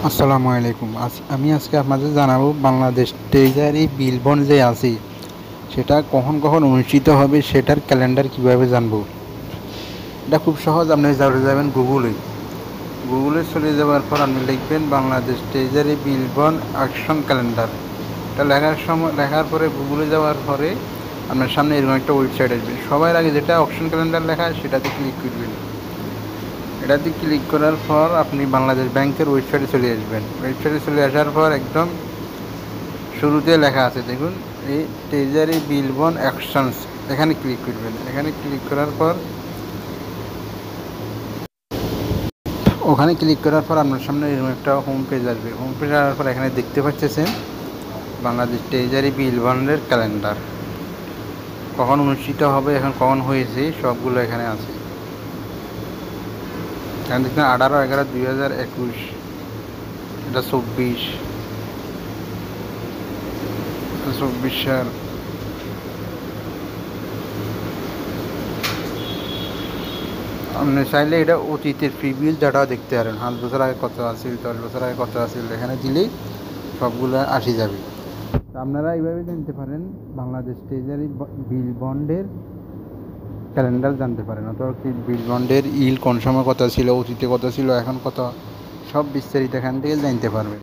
আসসালামু আলাইকুম। আমি আজকে আপনাদের জানাবো বাংলাদেশ ট্রেজারি বিল বন্ড যে আছে সেটা কখন কখন অনুষ্ঠিত হবে সেটার ক্যালেন্ডার কিভাবে জানবো। এটা খুব সহজ। আপনি চলে যাবেন গুগলে চলে যাওয়ার পর আপনি লিখবেন Bangladesh treasury bill bond action calendar. এটা লেখার পরে গুগলে যাওয়ার পরে আপনার সামনে এরকম একটা ওয়েবসাইট আসবে। সবার আগে যেটা অপশন ক্যালেন্ডার লেখা সেটাতে ক্লিক করবেন। এটাতে ক্লিক করার পর আপনি বাংলাদেশ ব্যাংকের ওয়েবসাইটে চলে আসবেন। ওয়েবসাইটে চলে আসার পর একদম শুরুতে লেখা আছে দেখুন, এই ট্রেজারি বিল বন্ড অ্যাকশনস, এখানে ক্লিক করবেন। এখানে ক্লিক করার পর আপনার সামনে এরকম একটা হোম পেজ আসবে। হোম পেজ আসার পর এখানে দেখতে পাচ্ছেন বাংলাদেশ ট্রেজারি বিল বন্ডের ক্যালেন্ডার কখন অনুষ্ঠিত হবে, এখন কখন হয়েছে সবগুলো এখানে আছে। এখানে দেখছেন 18/11/2021, এটা 24 সাল। আপনি চাইলে এটা অতীতের প্রিভিয়াস ডাটাও দেখতে পারেন। 5 বছর আগে কত আছিল, 10 বছর আগে কত আছিল, এখানে দিলেই সবগুলো আসি যাবে। তো আপনারা এইভাবে জানতে পারেন বাংলাদেশ ট্রেজারি বিল বন্ডের ক্যালেন্ডার জানতে পারেন, অথবা কি বিল বন্ডের ইল কোন সময় কত ছিল, অতীতে কত ছিল, এখন কত, সব বিস্তারিত এখান থেকে জানতে পারবেন।